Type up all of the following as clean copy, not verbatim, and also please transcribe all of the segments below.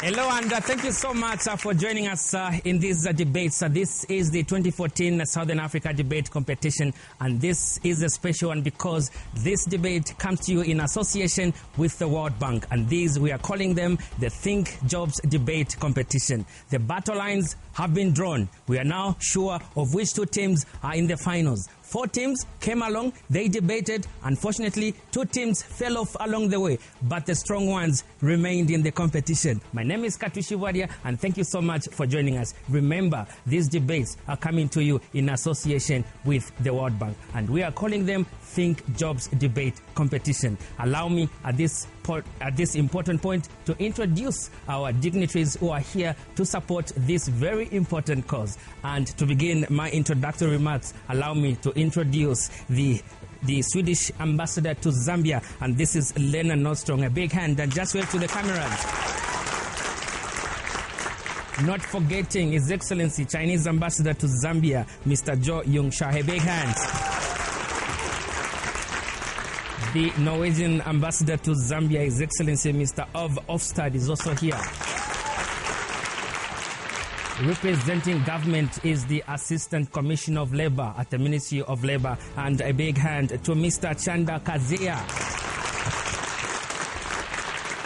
Hello, and thank you so much for joining us in these debates. This is the 2014 Southern Africa Debate Competition, and this is a special one because this debate comes to you in association with the World Bank, and these, we are calling them the Think Jobs Debate Competition. The battle lines have been drawn. We are now sure of which two teams are in the finals. 4 teams came along, they debated. Unfortunately, 2 teams fell off along the way, but the strong ones remained in the competition. My name is Katushi Wadia, and thank you so much for joining us. Remember, these debates are coming to you in association with the World Bank, and we are calling them Think Jobs Debate Competition. Allow me at this important point to introduce our dignitaries who are here to support this very important cause. And to begin my introductory remarks, allow me to introduce the Swedish ambassador to Zambia, and this is Lena Nordstrom. A big hand and just wave to the cameras. Not forgetting His Excellency Chinese ambassador to Zambia, Mr. Jo Young-sha. A big hand. The Norwegian ambassador to Zambia, His Excellency Mr. Ov Ofstad, is also here. Representing government is the Assistant Commissioner of Labour at the Ministry of Labour, and a big hand to Mr. Chanda Kazia.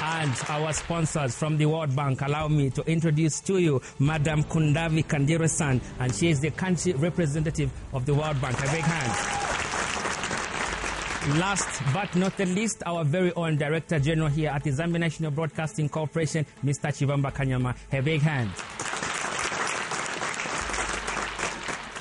And our sponsors from the World Bank, allow me to introduce to you Madam Kundavi Kandire-san, and she is the country representative of the World Bank. A big hand. Last but not the least, our very own Director General here at the Zambia National Broadcasting Corporation, Mr. Chibamba Kanyama. A big hand.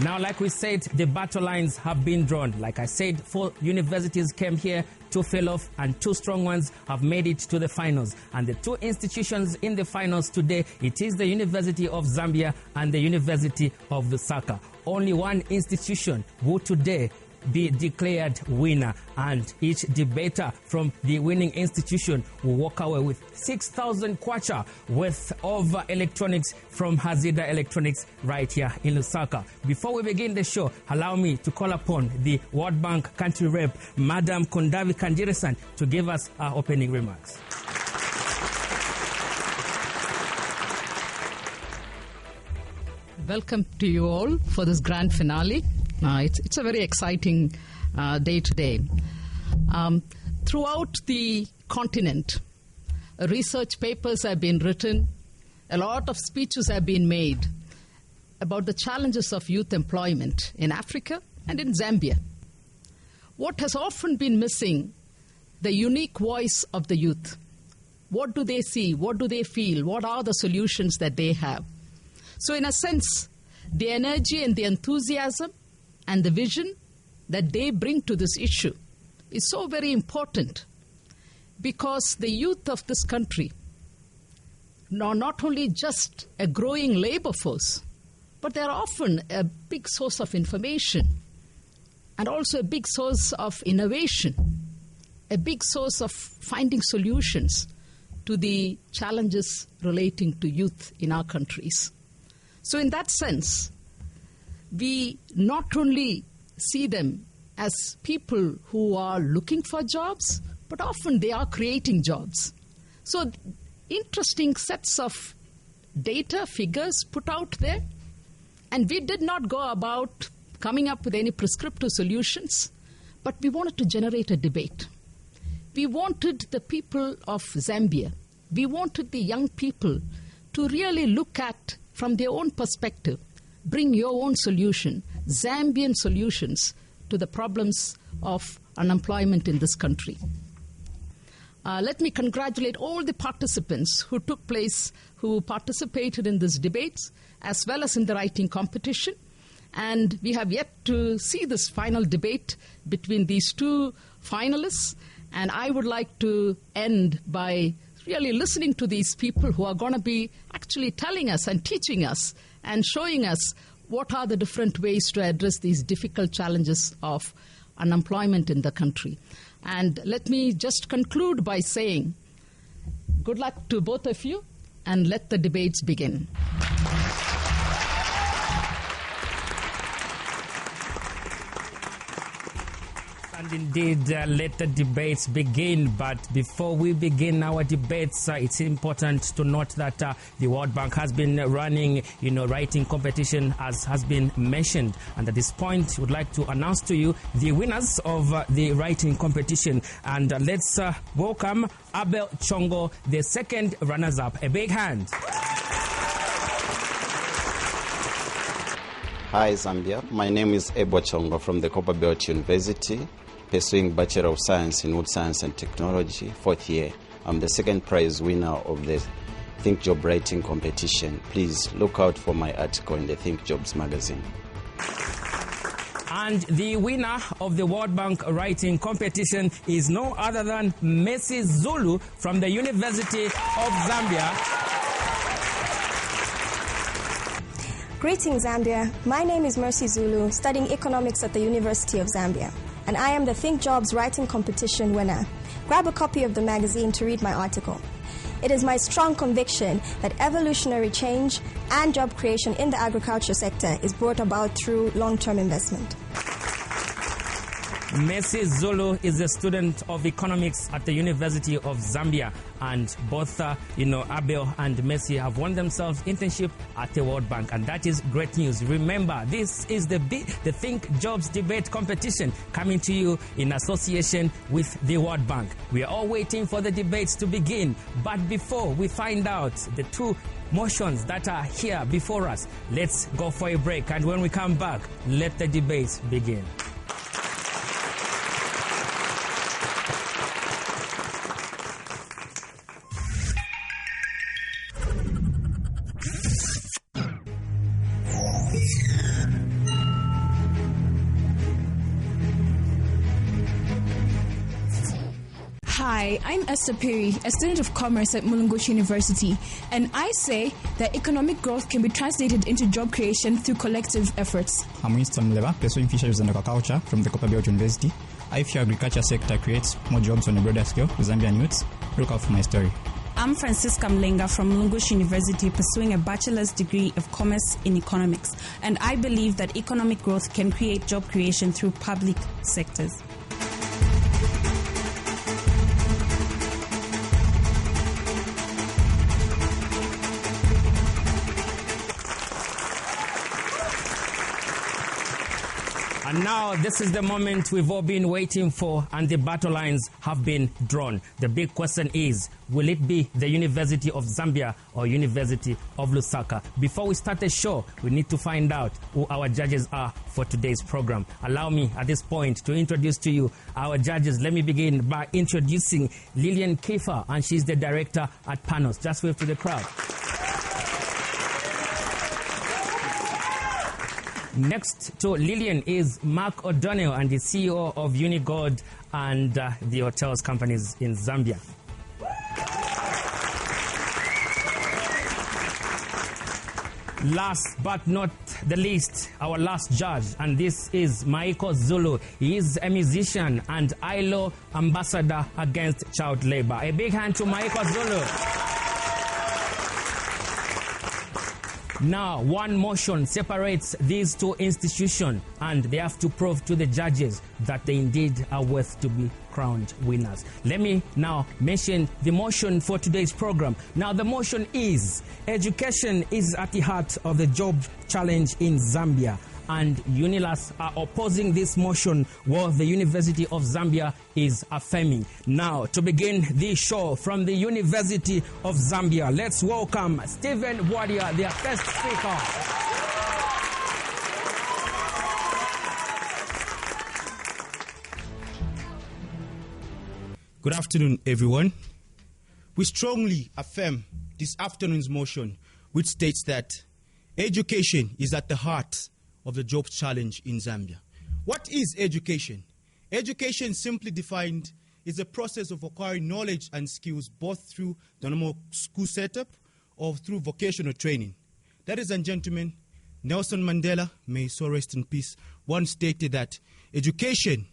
Now, like we said, the battle lines have been drawn. Like I said, 4 universities came here, 2 fell off, and 2 strong ones have made it to the finals. And the 2 institutions in the finals today, it is the University of Zambia and the University of Lusaka. Only one institution will today be declared winner, and each debater from the winning institution will walk away with 6,000 kwacha worth of electronics from Hazida Electronics right here in Lusaka. Before we begin the show, allow me to call upon the World Bank country rep, Madam Kundavi Kandire-san, to give us our opening remarks. Welcome to you all for this grand finale. It's a very exciting day today. Throughout the continent, research papers have been written, a lot of speeches have been made about the challenges of youth employment in Africa and in Zambia. What has often been missing, the unique voice of the youth. What do they see? What do they feel? What are the solutions that they have? So in a sense, the energy and the enthusiasm and the vision that they bring to this issue is so very important, because the youth of this country are not only just a growing labor force, but they're often a big source of information and also a big source of innovation, a big source of finding solutions to the challenges relating to youth in our countries. So in that sense, we not only see them as people who are looking for jobs, but often they are creating jobs. So interesting sets of data, figures put out there. And we did not go about coming up with any prescriptive solutions, but we wanted to generate a debate. We wanted the people of Zambia, we wanted the young people to really look at, from their own perspective, bring your own solution, Zambian solutions to the problems of unemployment in this country. Let me congratulate all the participants who participated in these debates, as well as in the writing competition. And we have yet to see this final debate between these 2 finalists. And I would like to end by really listening to these people who are going to be actually telling us and teaching us and showing us what are the different ways to address these difficult challenges of unemployment in the country. And let me just conclude by saying good luck to both of you, and let the debates begin. And indeed, let the debates begin. But before we begin our debates, it's important to note that the World Bank has been running, writing competition, as has been mentioned. And at this point, we'd like to announce to you the winners of the writing competition. And let's welcome Abel Chongo, the second runners-up. A big hand. Hi, Zambia. My name is Abel Chongo from the Copperbelt University, pursuing Bachelor of Science in Wood Science and Technology, 4th year. I'm the second prize winner of the Think Job Writing competition. Please look out for my article in the Think Jobs magazine. And the winner of the World Bank writing competition is no other than Messi Zulu from the University of Zambia. Greetings, Zambia. My name is Mercy Zulu, studying economics at the University of Zambia, and I am the Think Jobs writing competition winner. Grab a copy of the magazine to read my article. It is my strong conviction that evolutionary change and job creation in the agriculture sector is brought about through long-term investment. Messi Zulu is a student of economics at the University of Zambia, and both, Abel and Messi have won themselves internship at the World Bank, and that is great news. Remember, this is the Think Jobs debate competition coming to you in association with the World Bank. We are all waiting for the debates to begin, but before we find out the two motions that are here before us, let's go for a break, and when we come back, let the debates begin. Hi, I'm Esther Perry, a student of commerce at Mulungushi University, and I say that economic growth can be translated into job creation through collective efforts. I'm Winston Leva, pursuing fisheries and aquaculture from the Copperbelt University. I feel agriculture sector creates more jobs on a broader scale for Zambian youths. Look out for my story. I'm Francisca Mlenga from Mulungushi University, pursuing a bachelor's degree of commerce in economics, and I believe that economic growth can create job creation through public sectors. And now, this is the moment we've all been waiting for, and the battle lines have been drawn. The big question is, will it be the University of Zambia or University of Lusaka? Before we start the show, we need to find out who our judges are for today's program. Allow me at this point to introduce to you our judges. Let me begin by introducing Lillian Kiefer, and she's the director at Panos. Just wave to the crowd. Next to Lillian is Mark O'Donnell, and the CEO of Unigold and the hotels companies in Zambia. Last but not the least, our last judge, and this is Maiko Zulu. He is a musician and ILO ambassador against child labor. A big hand to Maiko Zulu. Now, one motion separates these two institutions, and they have to prove to the judges that they indeed are worth to be crowned winners. Let me now mention the motion for today's program. Now, the motion is, education is at the heart of the job challenge in Zambia, and UNILAS are opposing this motion, while the University of Zambia is affirming. Now, to begin the show from the University of Zambia, let's welcome Stephen Wadia, their first speaker. Good afternoon, everyone. We strongly affirm this afternoon's motion, which states that education is at the heart of the job challenge in Zambia. What is education? Education, simply defined, is a process of acquiring knowledge and skills both through the normal school setup or through vocational training. Ladies and gentlemen, Nelson Mandela, may he so rest in peace, once stated that education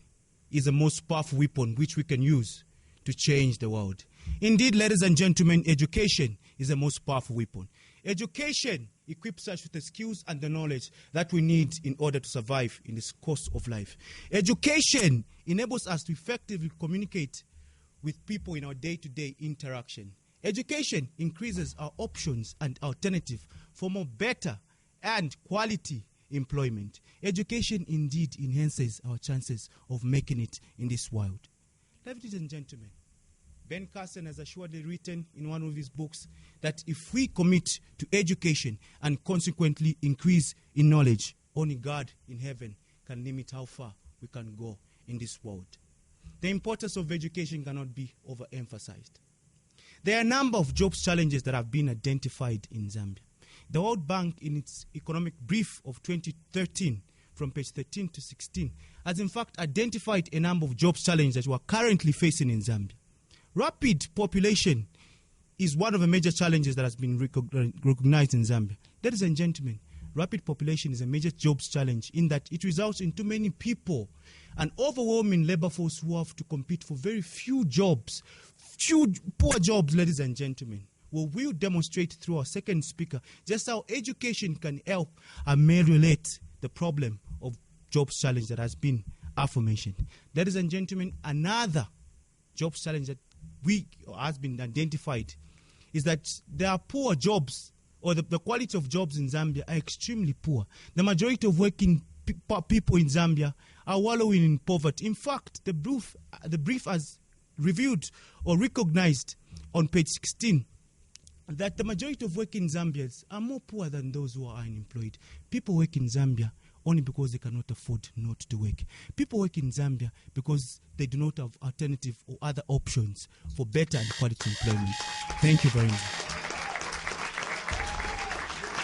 is the most powerful weapon which we can use to change the world. Indeed, ladies and gentlemen, education is the most powerful weapon. Education equips us with the skills and the knowledge that we need in order to survive in this course of life. Education enables us to effectively communicate with people in our day-to-day interaction. Education increases our options and alternative for more better and quality employment. Education indeed enhances our chances of making it in this world. Ladies and gentlemen, Ben Carson has assuredly written in one of his books that if we commit to education and consequently increase in knowledge, only God in heaven can limit how far we can go in this world. The importance of education cannot be overemphasized. There are a number of jobs challenges that have been identified in Zambia. The World Bank, in its economic brief of 2013, from page 13 to 16, has in fact identified a number of jobs challenges that we are currently facing in Zambia. Rapid population is one of the major challenges that has been recognized in Zambia. Ladies and gentlemen, rapid population is a major jobs challenge in that it results in too many people, an overwhelming labor force who have to compete for very few jobs, few poor jobs, ladies and gentlemen. We will demonstrate through our second speaker just how education can help ameliorate the problem of jobs challenge that has been aforementioned. Ladies and gentlemen, another jobs challenge that has been identified is that there are poor jobs, or the quality of jobs in Zambia are extremely poor. The majority of working people in Zambia are wallowing in poverty. In fact, the brief has reviewed or recognized on page 16 that the majority of working Zambians are more poor than those who are unemployed. People work in Zambia only because they cannot afford not to work. People work in Zambia because they do not have alternative or other options for better and quality employment. Thank you very much.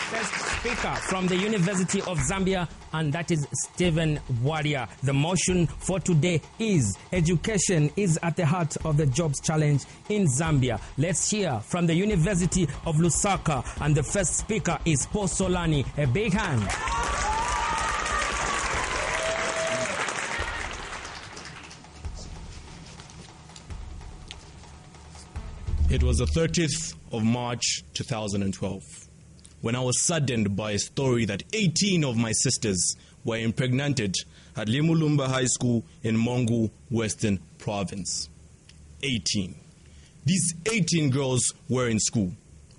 First speaker from the University of Zambia, and that is Stephen Waria. The motion for today is education is at the heart of the jobs challenge in Zambia. Let's hear from the University of Lusaka, and the first speaker is Paul Solani. A big hand. It was the 30th of March 2012 when I was saddened by a story that 18 of my sisters were impregnated at Limulumba High School in Mongu, Western Province. 18. These 18 girls were in school.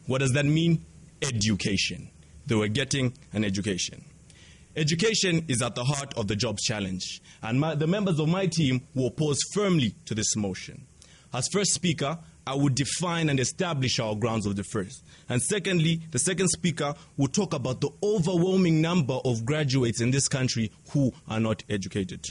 What does that mean? Education. They were getting an education. Education is at the heart of the jobs challenge, and the members of my team will oppose firmly to this motion. As first speaker, I would define and establish our grounds of the first. And secondly, the second speaker will talk about the overwhelming number of graduates in this country who are not educated,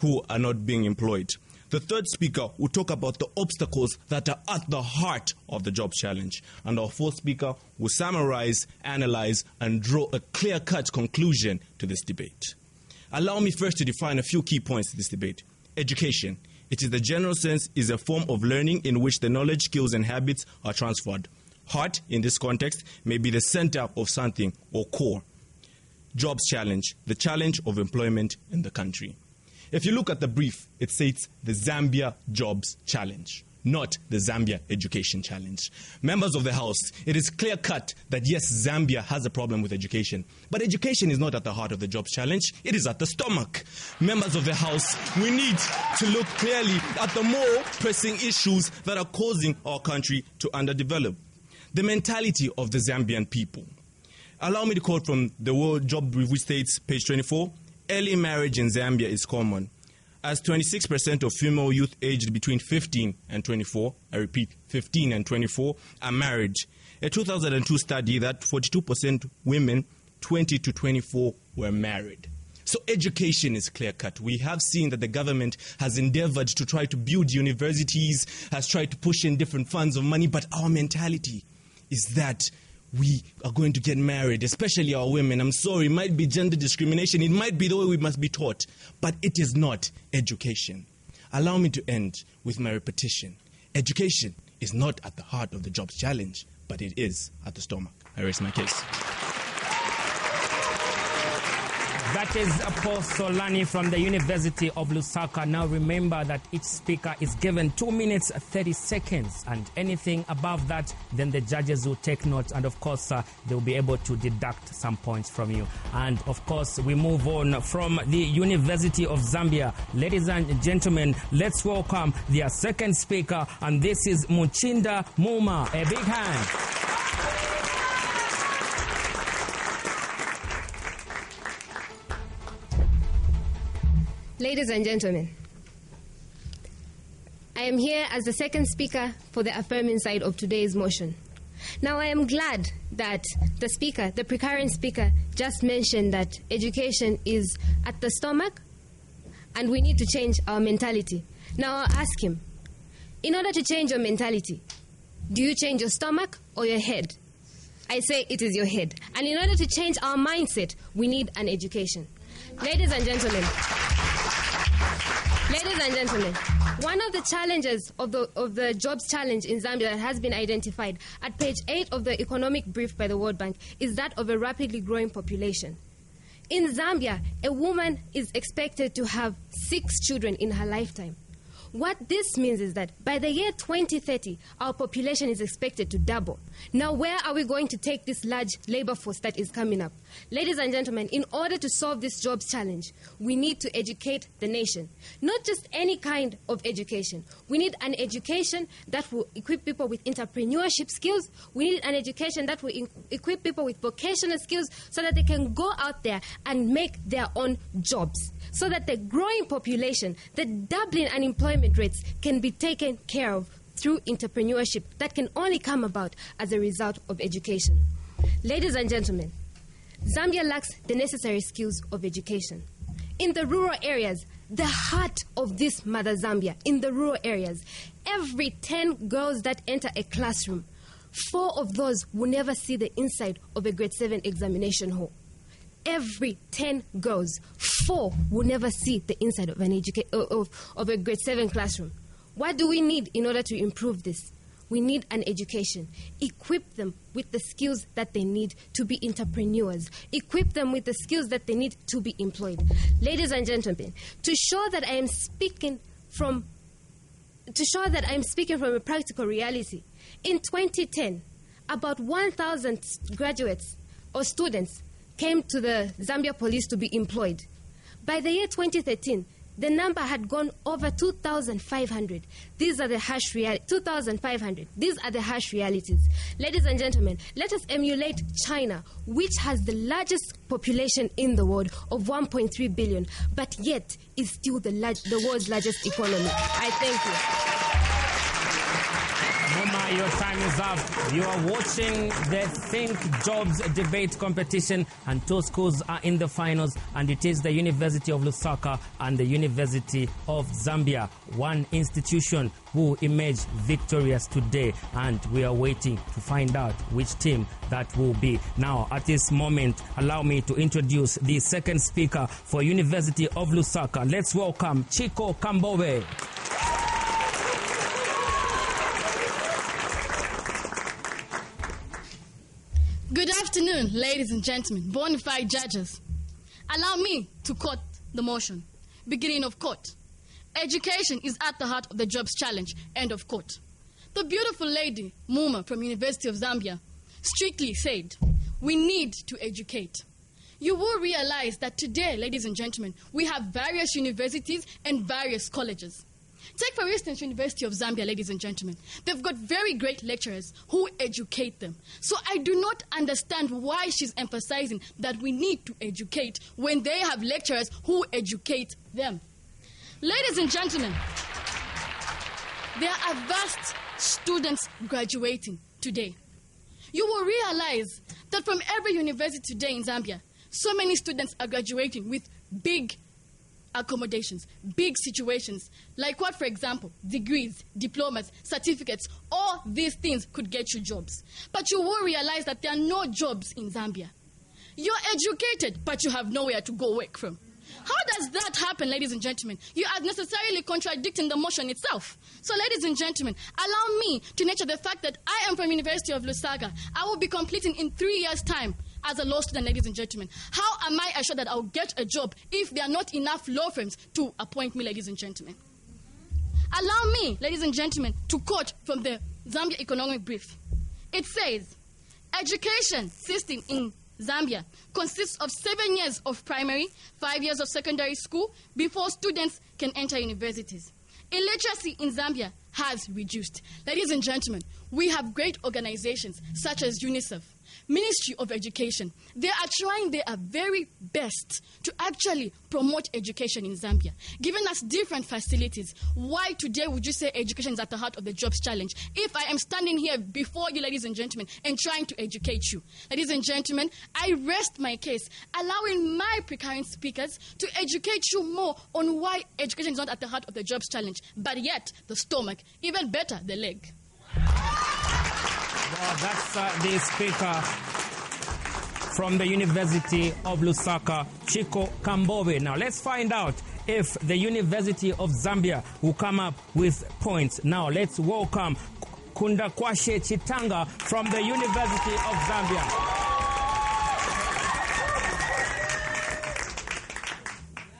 who are not being employed. The third speaker will talk about the obstacles that are at the heart of the jobs challenge. And our fourth speaker will summarize, analyze, and draw a clear-cut conclusion to this debate. Allow me first to define a few key points to this debate. Education. It is the general sense is a form of learning in which the knowledge, skills, and habits are transferred. Heart, in this context, may be the center of something or core. Jobs challenge, the challenge of employment in the country. If you look at the brief, it states the Zambia Jobs Challenge, not the Zambia Education Challenge. Members of the House, it is clear-cut that yes, Zambia has a problem with education, but education is not at the heart of the jobs challenge, it is at the stomach. Members of the House, we need to look clearly at the more pressing issues that are causing our country to underdevelop. The mentality of the Zambian people. Allow me to quote from the World Job Review states, page 24, early marriage in Zambia is common, as 26% of female youth aged between 15 and 24, I repeat, 15 and 24, are married. A 2002 study that 42% women 20 to 24 were married. So education is clear-cut. We have seen that the government has endeavored to try to build universities, has tried to push in different funds of money, but our mentality is that we are going to get married, especially our women. I'm sorry, it might be gender discrimination. It might be the way we must be taught, but it is not education. Allow me to end with my repetition. Education is not at the heart of the jobs challenge, but it is at the stomach. I raise my case. That is Paul Solani from the University of Lusaka. Now remember that each speaker is given 2 minutes 30 seconds, and anything above that, then the judges will take note, and of course they will be able to deduct some points from you. And of course we move on from the University of Zambia. Ladies and gentlemen, let's welcome their second speaker, and this is Muchinda Muma. A big hand. Ladies and gentlemen, I am here as the second speaker for the affirming side of today's motion. Now, I am glad that the speaker, the precurrent speaker, just mentioned that education is at the stomach and we need to change our mentality. Now, I'll ask him, in order to change your mentality, do you change your stomach or your head? I say it is your head. And in order to change our mindset, we need an education. Ladies and gentlemen, one of the challenges of the jobs challenge in Zambia that has been identified at page 8 of the economic brief by the World Bank is that of a rapidly growing population. In Zambia, a woman is expected to have 6 children in her lifetime. What this means is that by the year 2030, our population is expected to double. Now, where are we going to take this large labor force that is coming up? Ladies and gentlemen, in order to solve this jobs challenge, we need to educate the nation. Not just any kind of education. We need an education that will equip people with entrepreneurship skills. We need an education that will equip people with vocational skills so that they can go out there and make their own jobs. So that the growing population, the doubling unemployment rates can be taken care of through entrepreneurship that can only come about as a result of education. Ladies and gentlemen, Zambia lacks the necessary skills of education. In the rural areas, the heart of this mother Zambia, in the rural areas, every 10 girls that enter a classroom, 4 of those will never see the inside of a grade 7 examination hall. Every 10 girls, 4 will never see the inside of a grade 7 classroom. What do we need in order to improve this? We need an education. Equip them with the skills that they need to be entrepreneurs. Equip them with the skills that they need to be employed. Ladies and gentlemen, to show that I am speaking from a practical reality, in 2010, about 1,000 graduates or students came to the Zambia police to be employed. By the year 2013, the number had gone over 2,500. These are the harsh realities. 2,500. These are the harsh realities. Ladies and gentlemen, let us emulate China, which has the largest population in the world of 1.3 billion, but yet is still the world's largest economy. I thank you. Muma, your time is up. You are watching the Think Jobs debate competition, and 2 schools are in the finals, and it is the University of Lusaka and the University of Zambia. One institution who emerged victorious today, and we are waiting to find out which team that will be. Now, at this moment, allow me to introduce the second speaker for University of Lusaka. Let's welcome Chico Kambobe. Good afternoon, ladies and gentlemen, bona fide judges. Allow me to quote the motion. Beginning of quote. Education is at the heart of the jobs challenge, end of quote. The beautiful lady, Muma from University of Zambia, strictly said, we need to educate. You will realize that today, ladies and gentlemen, we have various universities and various colleges. Take, for instance, University of Zambia, ladies and gentlemen. They've got very great lecturers who educate them. So I do not understand why she's emphasizing that we need to educate when they have lecturers who educate them. Ladies and gentlemen, there are vast students graduating today. You will realize that from every university today in Zambia, so many students are graduating with big accommodations, big situations, like what, for example, degrees, diplomas, certificates, all these things could get you jobs. But you will realize that there are no jobs in Zambia. You're educated, but you have nowhere to go work from. How does that happen, ladies and gentlemen? You are necessarily contradicting the motion itself. So, ladies and gentlemen, allow me to nurture the fact that I am from University of Lusaka. I will be completing in 3 years' time. as a law student, ladies and gentlemen. How am I assured that I'll get a job if there are not enough law firms to appoint me, ladies and gentlemen? Allow me, ladies and gentlemen, to quote from the Zambia Economic Brief. It says, education system in Zambia consists of 7 years of primary, 5 years of secondary school before students can enter universities. Illiteracy in Zambia has reduced. Ladies and gentlemen, we have great organizations such as UNICEF, Ministry of Education. They are trying their very best to actually promote education in Zambia, giving us different facilities. Why today would you say education is at the heart of the jobs challenge if I am standing here before you, ladies and gentlemen, and trying to educate you? Ladies and gentlemen, I rest my case, allowing my precurrent speakers to educate you more on why education is not at the heart of the jobs challenge, but yet the stomach, even better, the leg. Well, that's the speaker from the University of Lusaka, Chico Kambove. Now, let's find out if the University of Zambia will come up with points. Now, let's welcome Kundakwashe Chitanga from the University of Zambia.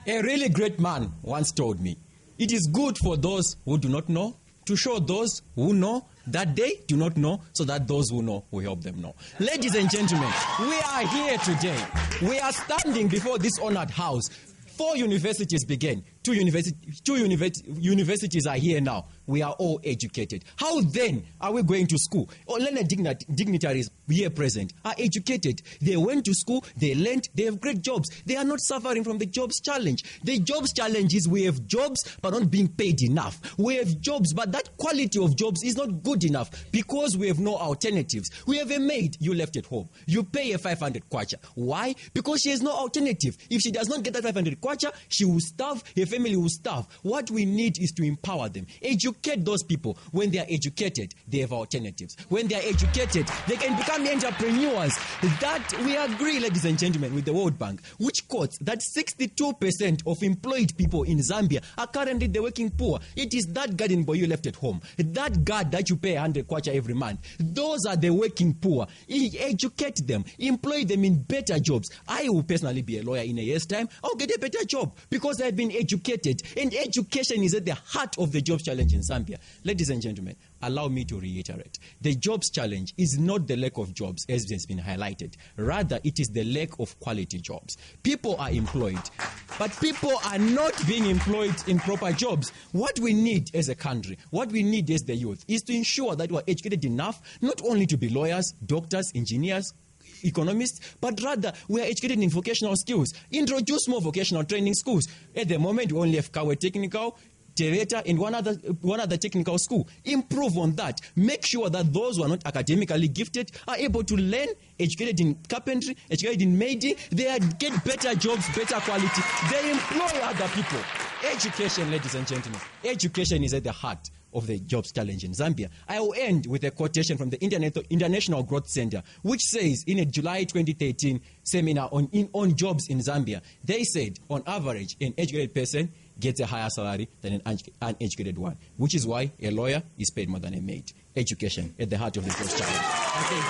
A really great man once told me, it is good for those who do not know to show those who know that they do not know, so that those who know will help them know. Ladies and gentlemen, we are here today. We are standing before this honored house. 4 universities began. 2 universities are here now. We are all educated. How then are we going to school? Learned dignitaries here present are educated. They went to school, they learned, they have great jobs. They are not suffering from the jobs challenge. The jobs challenge is we have jobs but not being paid enough. We have jobs but that quality of jobs is not good enough because we have no alternatives. We have a maid you left at home. You pay a 500 kwacha. Why? Because she has no alternative. If she does not get that 500 kwacha, she will starve, her family will starve. What we need is to empower them. Educate those people. When they are educated, they have alternatives. When they are educated, they can become entrepreneurs. That we agree, ladies and gentlemen, with the World Bank, which quotes that 62% of employed people in Zambia are currently the working poor. It is that garden boy you left at home, that guard that you pay 100 kwacha every month. Those are the working poor. Educate them, employ them in better jobs. I will personally be a lawyer in a year's time. I'll get a better job because I've been educated, and education is at the heart of the jobs challenge in Zambia. Ladies and gentlemen, allow me to reiterate. The jobs challenge is not the lack of jobs as has been highlighted. Rather, it is the lack of quality jobs. People are employed, but people are not being employed in proper jobs. What we need as a country, what we need as the youth, is to ensure that we are educated enough not only to be lawyers, doctors, engineers, economists, but rather we are educated in vocational skills. Introduce more vocational training schools. At the moment, we only have Kawe Technical, Tereta, and one other technical school. Improve on that. Make sure that those who are not academically gifted are able to learn, educated in carpentry, educated in maiding. They get better jobs, better quality. They employ other people. Education, ladies and gentlemen, education is at the heart of the jobs challenge in Zambia. I will end with a quotation from the International Growth Center, which says in a July 2013 seminar on jobs in Zambia, they said, on average, an educated person gets a higher salary than an uneducated one, which is why a lawyer is paid more than a maid. Education at the heart of the jobs challenge. Thank you.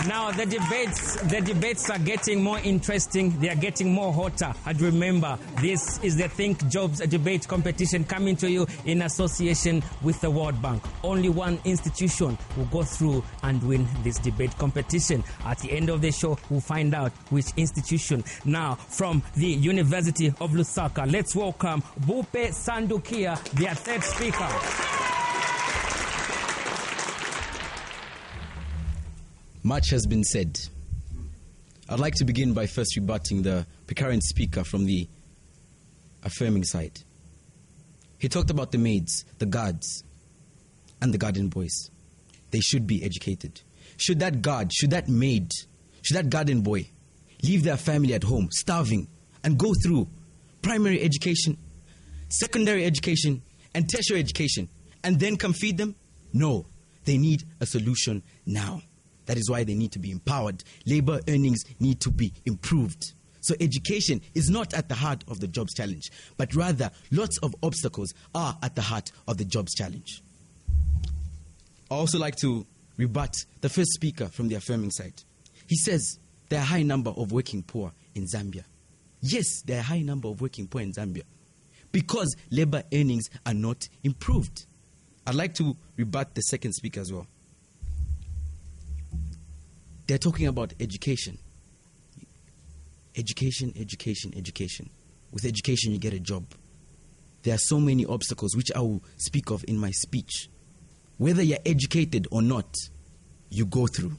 Now the debates are getting more interesting. They are getting more hotter. And remember, this is the Think Jobs debate competition coming to you in association with the World Bank. Only one institution will go through and win this debate competition. At the end of the show, we'll find out which institution. Now, from the University of Lusaka, let's welcome Bupe Sandukia, their third speaker. Much has been said. I'd like to begin by first rebutting the current speaker from the affirming side. He talked about the maids, the guards, and the garden boys. They should be educated. Should that guard, should that maid, should that garden boy leave their family at home, starving, and go through primary education, secondary education, and tertiary education, and then come feed them? No, they need a solution now. That is why they need to be empowered. Labor earnings need to be improved. So education is not at the heart of the jobs challenge, but rather lots of obstacles are at the heart of the jobs challenge. I also like to rebut the first speaker from the affirming side. He says there are a high number of working poor in Zambia. Yes, there are a high number of working poor in Zambia because labor earnings are not improved. I'd like to rebut the second speaker as well. They're talking about education. Education, education, education. With education, you get a job. There are so many obstacles which I will speak of in my speech. Whether you're educated or not, you go through.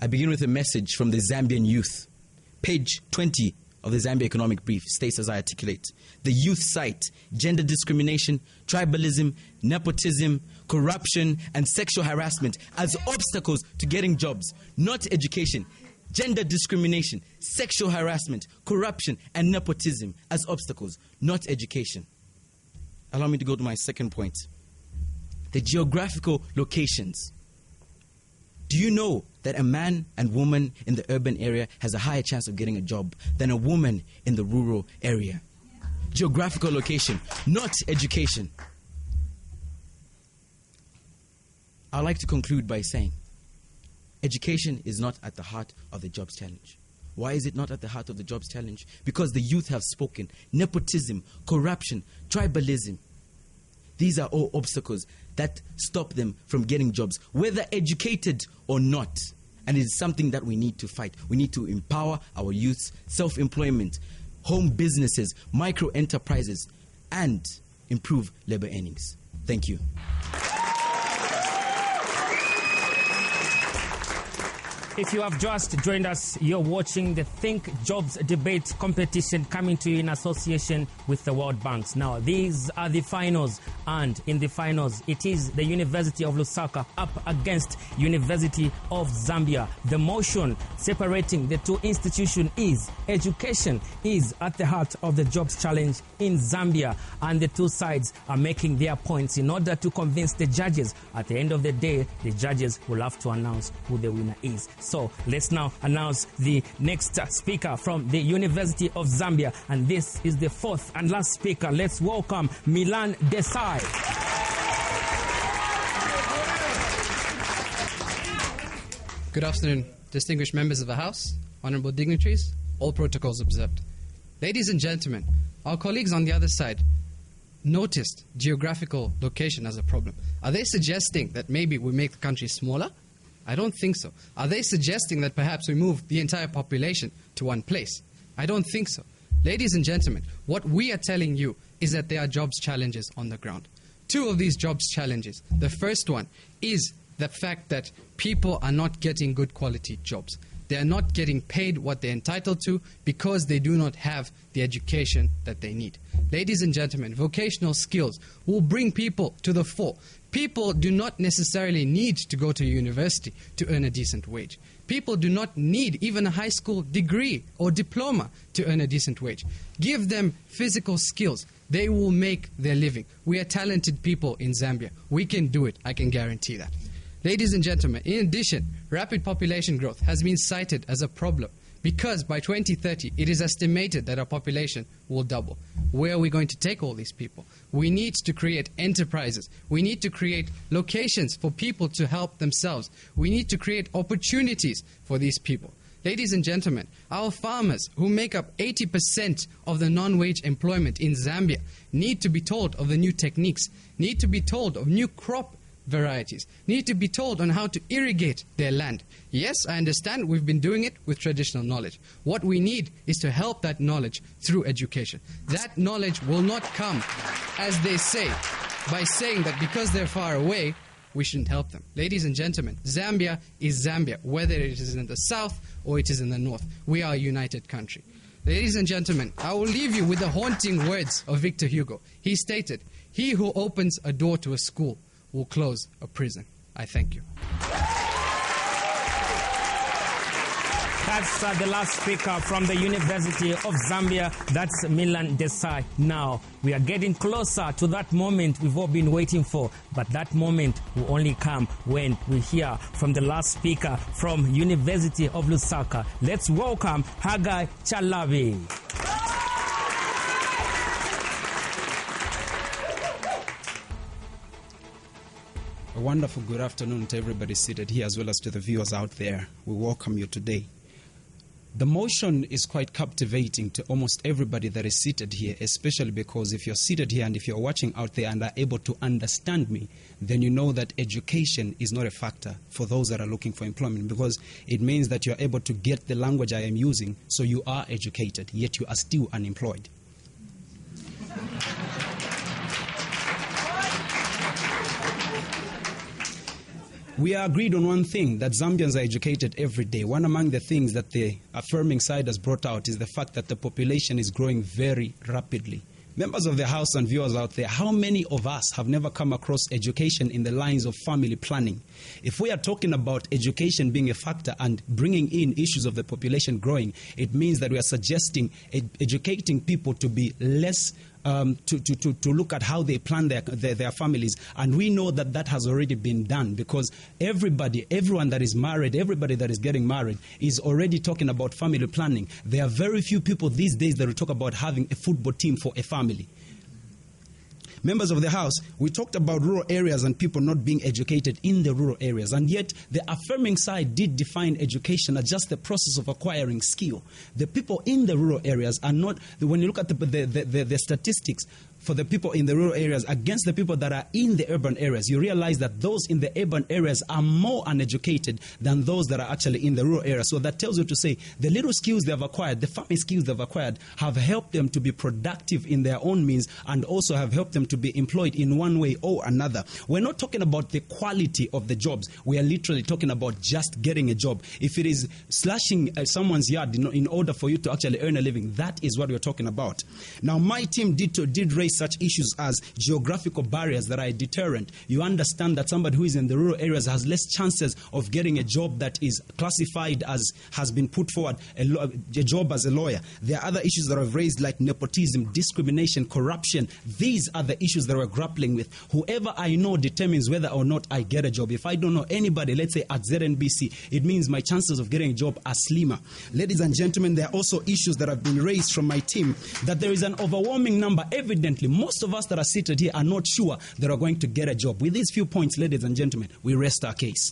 I begin with a message from the Zambian youth. Page 20 of the Zambia Economic Brief states as I articulate. The youth cite gender discrimination, tribalism, nepotism, corruption, and sexual harassment as obstacles to getting jobs, not education. Gender discrimination, sexual harassment, corruption, and nepotism as obstacles, not education. Allow me to go to my second point. The geographical locations. Do you know that a man and woman in the urban area has a higher chance of getting a job than a woman in the rural area? Geographical location, not education. I'd like to conclude by saying, education is not at the heart of the jobs challenge. Why is it not at the heart of the jobs challenge? Because the youth have spoken. Nepotism, corruption, tribalism. These are all obstacles that stop them from getting jobs, whether educated or not. And it is something that we need to fight. We need to empower our youths, self-employment, home businesses, micro enterprises, and improve labor earnings. Thank you. If you have just joined us, you're watching the Think Jobs Debate competition coming to you in association with the World Banks. Now, these are the finals, and in the finals, it is the University of Lusaka up against University of Zambia. The motion separating the two institutions is education is at the heart of the jobs challenge in Zambia, and the two sides are making their points in order to convince the judges. At the end of the day, the judges will have to announce who the winner is. So let's now announce the next speaker from the University of Zambia. And this is the fourth and last speaker. Let's welcome Milan Desai. Good afternoon, distinguished members of the House, honorable dignitaries, all protocols observed. Ladies and gentlemen, our colleagues on the other side noticed geographical location as a problem. Are they suggesting that maybe we make the country smaller? I don't think so. Are they suggesting that perhaps we move the entire population to one place? I don't think so. Ladies and gentlemen, what we are telling you is that there are jobs challenges on the ground. Two of these jobs challenges. The first one is the fact that people are not getting good quality jobs. They are not getting paid what they're entitled to because they do not have the education that they need. Ladies and gentlemen, vocational skills will bring people to the fore. People do not necessarily need to go to university to earn a decent wage. People do not need even a high school degree or diploma to earn a decent wage. Give them physical skills. They will make their living. We are talented people in Zambia. We can do it. I can guarantee that. Ladies and gentlemen, in addition, rapid population growth has been cited as a problem because by 2030, it is estimated that our population will double. Where are we going to take all these people? We need to create enterprises. We need to create locations for people to help themselves. We need to create opportunities for these people. Ladies and gentlemen, our farmers, who make up 80% of the non-wage employment in Zambia, need to be told of the new techniques, need to be told of new crop varieties, need to be told on how to irrigate their land. Yes, I understand we've been doing it with traditional knowledge. What we need is to help that knowledge through education. That knowledge will not come, as they say, by saying that because they're far away, we shouldn't help them. Ladies and gentlemen, Zambia is Zambia, whether it is in the south or it is in the north. We are a united country. Ladies and gentlemen, I will leave you with the haunting words of Victor Hugo. He stated, "He who opens a door to a school will close a prison." I thank you. That's the last speaker from the University of Zambia. That's Milan Desai. Now, we are getting closer to that moment we've all been waiting for. But that moment will only come when we hear from the last speaker from University of Lusaka. Let's welcome Hagai Chalabi. wonderful good afternoon to everybody seated here as well as to the viewers out there. We welcome you today. The motion is quite captivating to almost everybody that is seated here, especially because if you're seated here and if you're watching out there and are able to understand me, then you know that education is not a factor for those that are looking for employment, because it means that you're able to get the language I am using, so you are educated, yet you are still unemployed. We are agreed on one thing, that Zambians are educated every day. One among the things that the affirming side has brought out is the fact that the population is growing very rapidly. Members of the House and viewers out there, how many of us have never come across education in the lines of family planning? If we are talking about education being a factor and bringing in issues of the population growing, it means that we are suggesting educating people to be less to look at how they plan their families. And we know that that has already been done, because everyone that is married, everybody that is getting married is already talking about family planning. There are very few people these days that will talk about having a football team for a family. Members of the House, we talked about rural areas and people not being educated in the rural areas, and yet the affirming side did define education as just the process of acquiring skill. The people in the rural areas are not, when you look at the statistics for the people in the rural areas against the people that are in the urban areas, you realize that those in the urban areas are more uneducated than those that are actually in the rural areas. So that tells you to say the little skills they have acquired, the farming skills they've acquired, have helped them to be productive in their own means, and also have helped them to be employed in one way or another. We're not talking about the quality of the jobs. We are literally talking about just getting a job. If it is slashing someone's yard in order for you to actually earn a living, that is what we're talking about. Now, my team did raise such issues as geographical barriers that are a deterrent. You understand that somebody who is in the rural areas has less chances of getting a job that is classified as, has been put forward, a job as a lawyer. There are other issues that I've raised, like nepotism, discrimination, corruption. These are the issues that we're grappling with. Whoever I know determines whether or not I get a job. If I don't know anybody, let's say at ZNBC, it means my chances of getting a job are slimmer. Ladies and gentlemen, there are also issues that have been raised from my team, that there is an overwhelming number, evidently, most of us that are seated here are not sure that we're going to get a job. With these few points, ladies and gentlemen, we rest our case.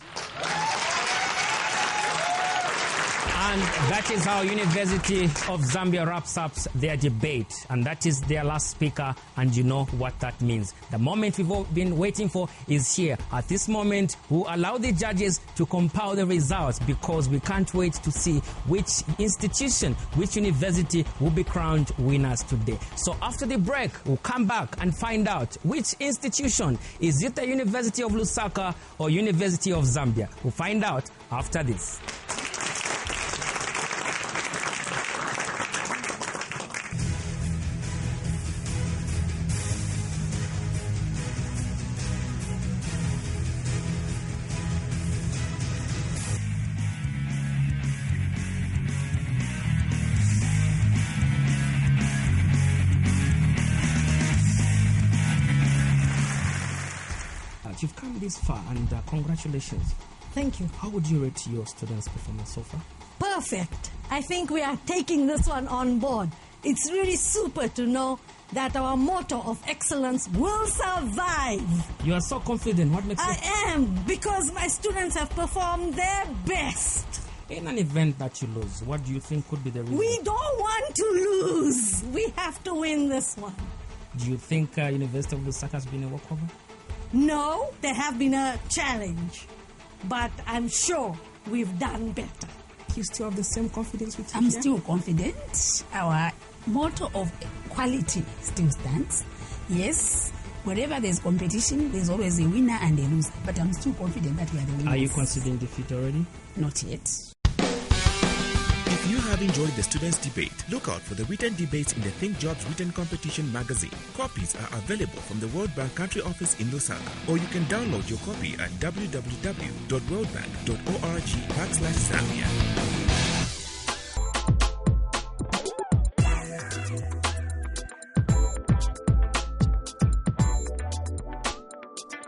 And that is how University of Zambia wraps up their debate. And that is their last speaker, and you know what that means. The moment we've all been waiting for is here. At this moment, we'll allow the judges to compile the results, because we can't wait to see which institution, which university will be crowned winners today. So after the break, we'll come back and find out which institution. Is it the University of Lusaka or University of Zambia? We'll find out after this. You've come this far, and congratulations. Thank you. How would you rate your students' performance so far? Perfect. I think we are taking this one on board. It's really super to know that our motto of excellence will survive. You are so confident. What makes you... I am, because my students have performed their best. In an event that you lose, what do you think could be the reason? We don't want to lose. We have to win this one. Do you think University of Lusaka has been a walkover? No, there have been a challenge, but I'm sure we've done better. You still have the same confidence with you? I'm still confident. Our motto of quality still stands. Yes, wherever there's competition, there's always a winner and a loser. But I'm still confident that we are the winners. Are you considering defeat already? Not yet. If you have enjoyed the students' debate, look out for the written debates in the Think Jobs Written Competition magazine. Copies are available from the World Bank Country Office in Lusaka, or you can download your copy at www.worldbank.org/Zambia.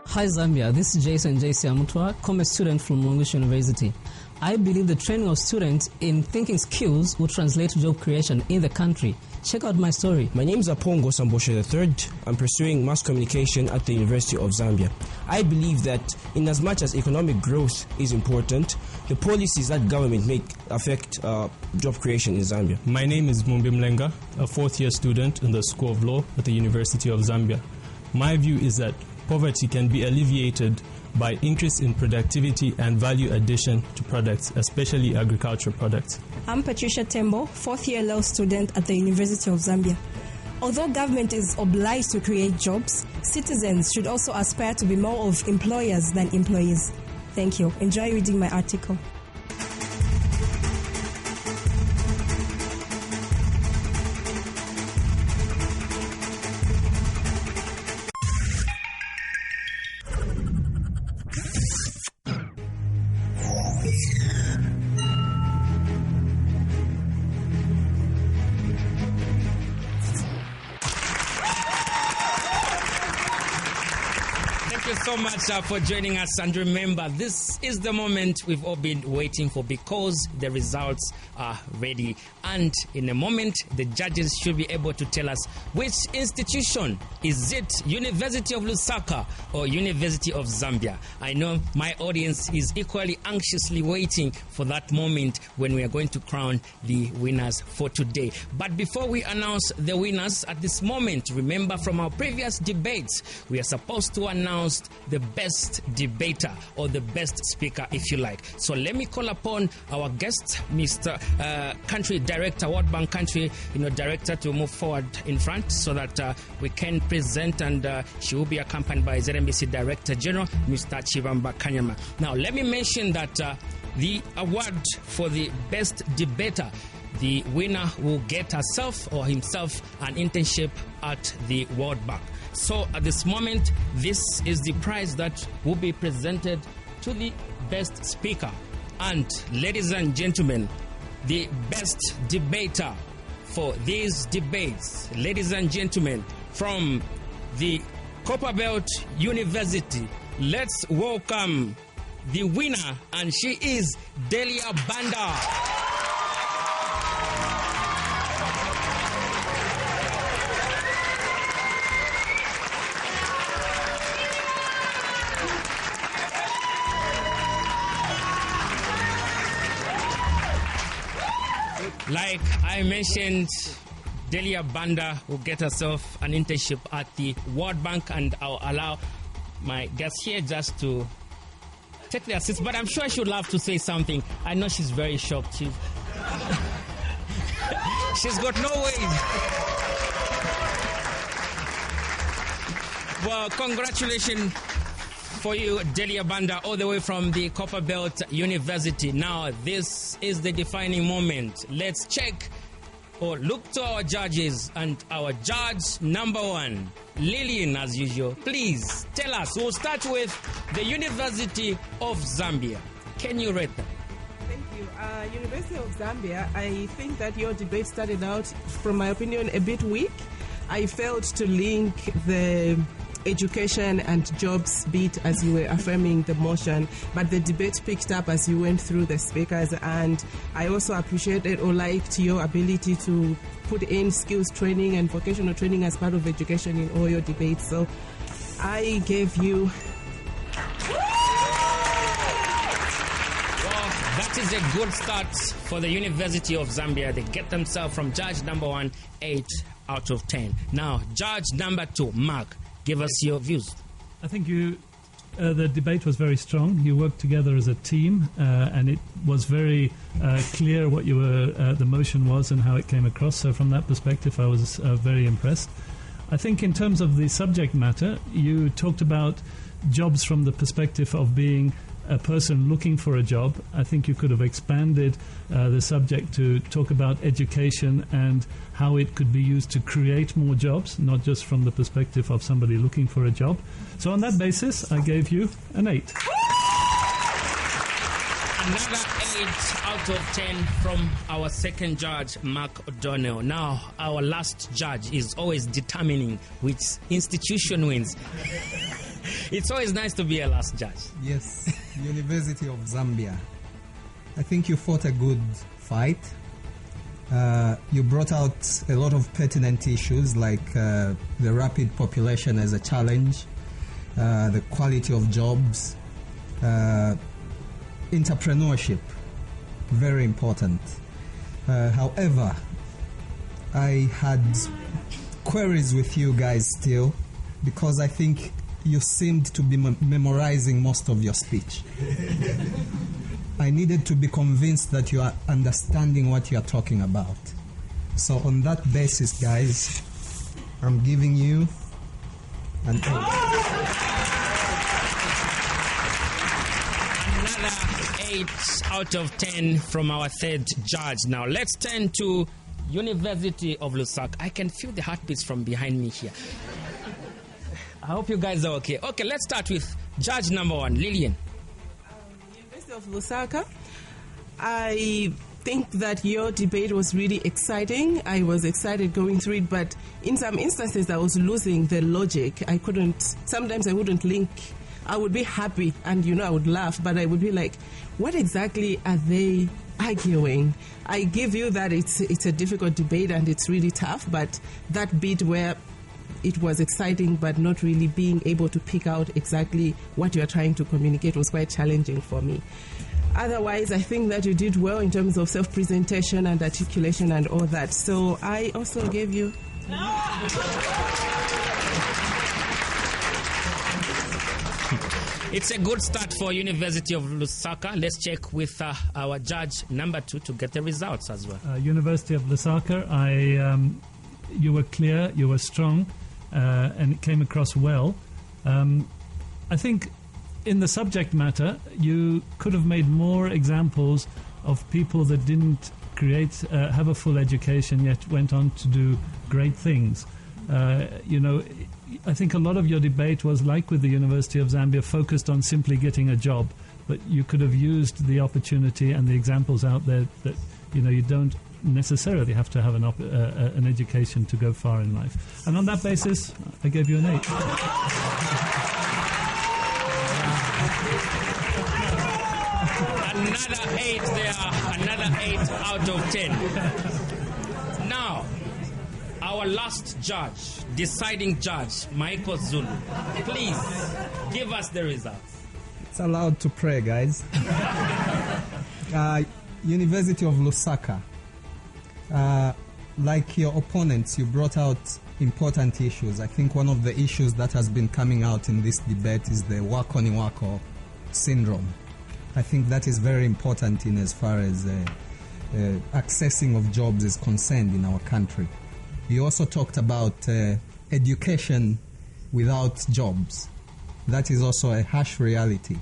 Hi Zambia, this is Jason J.C. Amutwa, commerce student from Mulungushi University. I believe the training of students in thinking skills will translate to job creation in the country. Check out my story. My name is Apongo Sambosha III. I'm pursuing mass communication at the University of Zambia. I believe that in as much as economic growth is important, the policies that government make affect job creation in Zambia. My name is Mumbi Mlenga, a fourth-year student in the School of Law at the University of Zambia. My view is that poverty can be alleviated by increase in productivity and value addition to products, especially agricultural products. I'm Patricia Tembo, fourth-year law student at the University of Zambia. Although government is obliged to create jobs, citizens should also aspire to be more of employers than employees. Thank you. Enjoy reading my article. So much for joining us, and remember, this is the moment we've all been waiting for, because the results are ready, and in a moment the judges should be able to tell us which institution is it, University of Lusaka or University of Zambia. I know my audience is equally anxiously waiting for that moment when we are going to crown the winners for today. But before we announce the winners at this moment, remember from our previous debates, we are supposed to announce the best debater or the best speaker, if you like. So let me call upon our guest, Mr. Country Director, World Bank Country Director, to move forward in front so that we can present, and she will be accompanied by ZNBC Director General, Mr. Chivamba Kanyama. Now, let me mention that the award for the best debater, the winner will get herself or himself an internship at the World Bank. So at this moment, this is the prize that will be presented to the best speaker. And ladies and gentlemen, the best debater for these debates, ladies and gentlemen, from the Copperbelt University, let's welcome the winner, and she is Delia Banda. Like I mentioned, Delia Banda will get herself an internship at the World Bank, and I'll allow my guests here just to take their seats. But I'm sure she would love to say something. I know she's very shocked. She's got no words. Well, congratulations for you, Delia Banda, all the way from the Copperbelt University. Now, this is the defining moment. Let's check or look to our judges, and our judge number one, Lillian, as usual. Please tell us. We'll start with the University of Zambia. Can you rate them? Thank you. University of Zambia, I think that your debate started out, from my opinion, a bit weak. I failed to link the education and jobs bit as you were affirming the motion, but the debate picked up as you went through the speakers, and I also appreciated or liked your ability to put in skills training and vocational training as part of education in all your debates. So I gave you... That is a good start for the University of Zambia. They get themselves from judge number one, 8 out of 10. Now, judge number 2, Mark, give us your views. I think the debate was very strong. You worked together as a team, and it was very clear what the motion was and how it came across. So from that perspective, I was very impressed. I think in terms of the subject matter, you talked about jobs from the perspective of being a person looking for a job. I think you could have expanded the subject to talk about education and how it could be used to create more jobs, not just from the perspective of somebody looking for a job. So on that basis, I gave you an 8. Another 8 out of 10 from our second judge, Mark O'Donnell. Now, our last judge is always determining which institution wins. It's always nice to be a last judge. Yes, University of Zambia. I think you fought a good fight. You brought out a lot of pertinent issues like the rapid population as a challenge, the quality of jobs, entrepreneurship, very important. However, I had queries with you guys still, because I think you seemed to be memorizing most of your speech. I needed to be convinced that you are understanding what you are talking about. So on that basis, guys, I'm giving you an 8. Another 8 out of 10 from our third judge. Now let's turn to University of Lusaka. I can feel the heartbeats from behind me here. I hope you guys are okay. Okay, let's start with judge number 1, Lillian. University of Lusaka, I think that your debate was really exciting. I was excited going through it, but in some instances I was losing the logic. Sometimes I wouldn't link. I would be happy and, I would laugh, but I would be like, what exactly are they arguing? I give you that it's a difficult debate and it's really tough, but that bit where it was exciting but not really being able to pick out exactly what you're trying to communicate was quite challenging for me. Otherwise, I think that you did well in terms of self-presentation and articulation and all that. So I also gave you... It's a good start for University of Lusaka. Let's check with our judge number 2 to get the results as well. University of Lusaka, you were clear, you were strong, and it came across well. I think in the subject matter, you could have made more examples of people that didn't have a full education yet went on to do great things. I think a lot of your debate was, like with the University of Zambia, focused on simply getting a job, but you could have used the opportunity and the examples out there that you don't necessarily have to have an education to go far in life. And on that basis, I gave you an 8. Another 8 there, another 8 out of 10. Now, our last judge, deciding judge, Michael Zulu. Please, give us the results. It's allowed to pray, guys. University of Lusaka. Like your opponents, you brought out important issues. I think one of the issues that has been coming out in this debate is the Wako syndrome. I think that is very important in as far as accessing of jobs is concerned in our country. You also talked about education without jobs. That is also a harsh reality.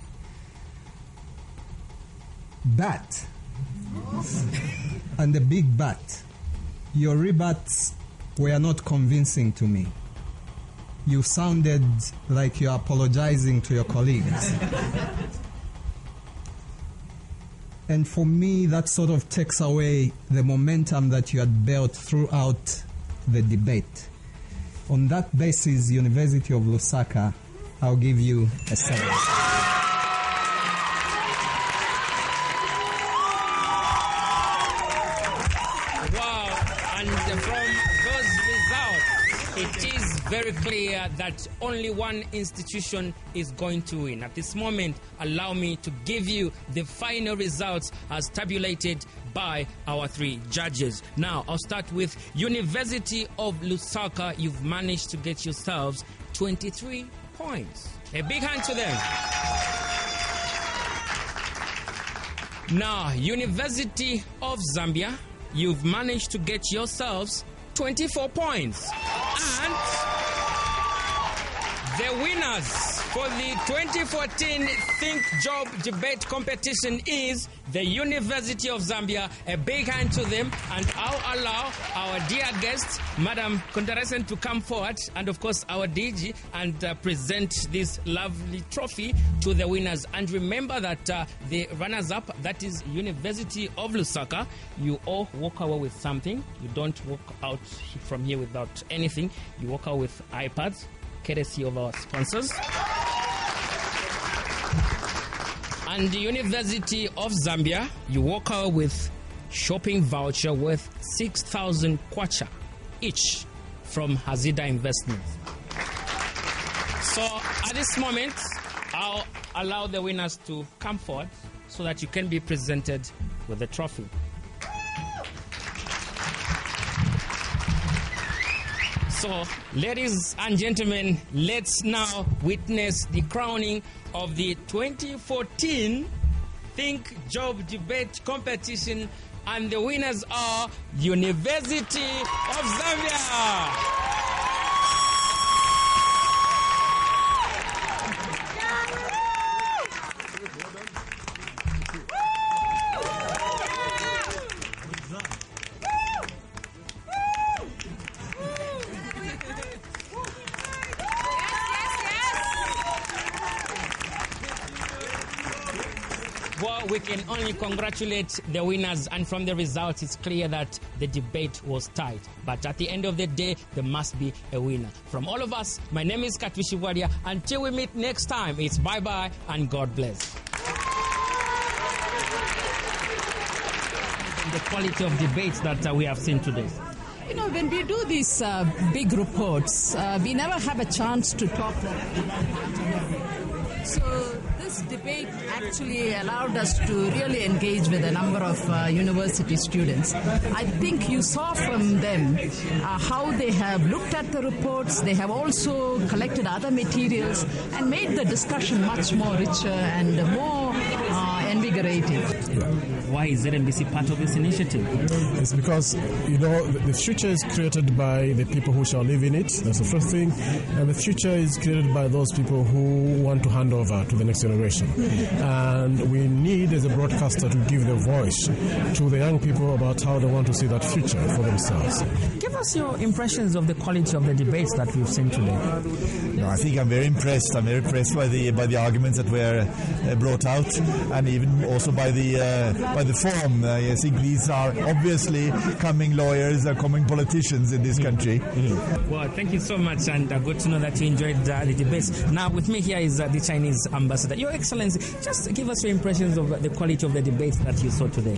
But, and the big but, your rebuts were not convincing to me. You sounded like you're apologizing to your colleagues. And for me, that sort of takes away the momentum that you had built throughout the debate. On that basis, University of Lusaka, I'll give you a 7. It is very clear that only one institution is going to win. At this moment, allow me to give you the final results as tabulated by our 3 judges. Now, I'll start with University of Lusaka. You've managed to get yourselves 23 points. A big hand to them. Now, University of Zambia, you've managed to get yourselves 24 points. And the winners for the 2014 Think Job Debate Competition is the University of Zambia. A big hand to them, and I'll allow our dear guest, Madam Kondaresen, to come forward, and of course our DG, and present this lovely trophy to the winners. And remember that the runners-up, that is University of Lusaka, you all walk away with something. You don't walk out from here without anything. You walk out with iPads, courtesy of our sponsors. And the University of Zambia, you walk out with shopping voucher worth 6,000 kwacha each from Hazida Investments. So at this moment, I'll allow the winners to come forward so that you can be presented with the trophy. So, ladies and gentlemen, let's now witness the crowning of the 2014 Think Job Debate Competition, and the winners are University of Zambia. Well, we can only congratulate the winners, and from the results, it's clear that the debate was tight. But at the end of the day, there must be a winner. From all of us, my name is Katwishi Wadia. Until we meet next time, it's bye-bye and God bless. The quality of debates that we have seen today. You know, when we do these big reports, we never have a chance to talk. So this debate actually allowed us to really engage with a number of university students. I think you saw from them how they have looked at the reports. They have also collected other materials and made the discussion much more richer and more invigorating. Why is ZNBC part of this initiative? It's because, you know, the future is created by the people who shall live in it. That's the first thing. And the future is created by those people who want to hand over to the next generation. And we need, as a broadcaster, to give the voice to the young people about how they want to see that future for themselves. Give us your impressions of the quality of the debates that we've seen today. No, I think I'm very impressed. I'm very impressed by the arguments that were brought out, and even also by the form. I think these are obviously coming lawyers, coming politicians in this country. Well, thank you so much, and good to know that you enjoyed the debates. Now, with me here is the Chinese ambassador. Your Excellency, just give us your impressions of the quality of the debates that you saw today.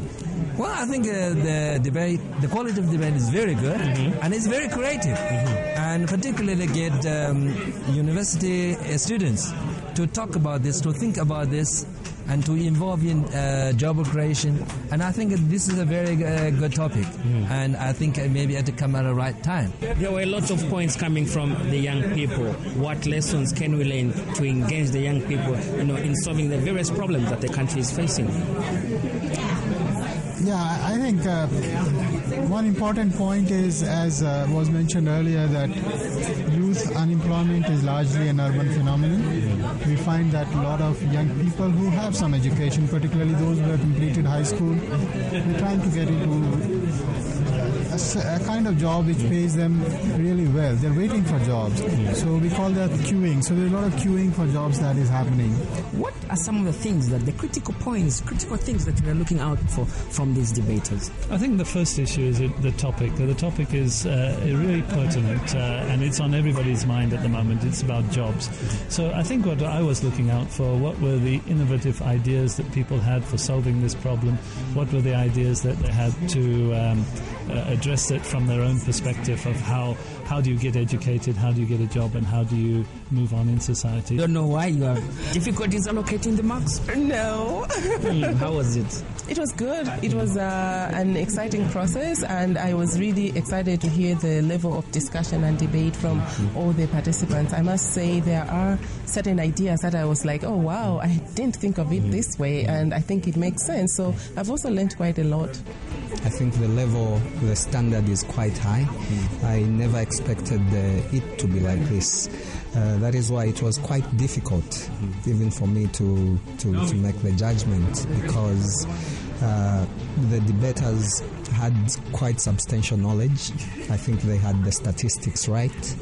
Well, I think the quality of the debate is very good, and it's very creative, and particularly get university students to talk about this, to think about this, and to involve in job creation. And I think this is a very good topic, and I think maybe it had to come at the right time. There were lots of points coming from the young people. What lessons can we learn to engage the young people, in solving the various problems that the country is facing? Yeah, I think one important point is, as was mentioned earlier, that youth unemployment is largely an urban phenomenon. We find that a lot of young people who have some education, particularly those who have completed high school, they're trying to get into a kind of job which pays them really well. They're waiting for jobs. So we call that queuing. So there's a lot of queuing for jobs that is happening. What are some of the things that the critical things that we are looking out for from these debaters? I think the first issue is the topic. The topic is really pertinent, and it's on everybody's mind at the moment. It's about jobs. So I think what I was looking out for, what were the innovative ideas that people had for solving this problem? What were the ideas that they had to address it from their own perspective of how do you get educated, how do you get a job, and how do you move on in society? Don't know why you have difficulties allocating the marks? No. How was it? It was good. It was an exciting process, and I was really excited to hear the level of discussion and debate from all the participants. I must say there are certain ideas that I was like, oh wow, I didn't think of it this way, and I think it makes sense. So I've also learned quite a lot. I think the standard is quite high. I never expected it to be like this. That is why it was quite difficult, even for me to make the judgment, because the debaters had quite substantial knowledge. I think they had the statistics right.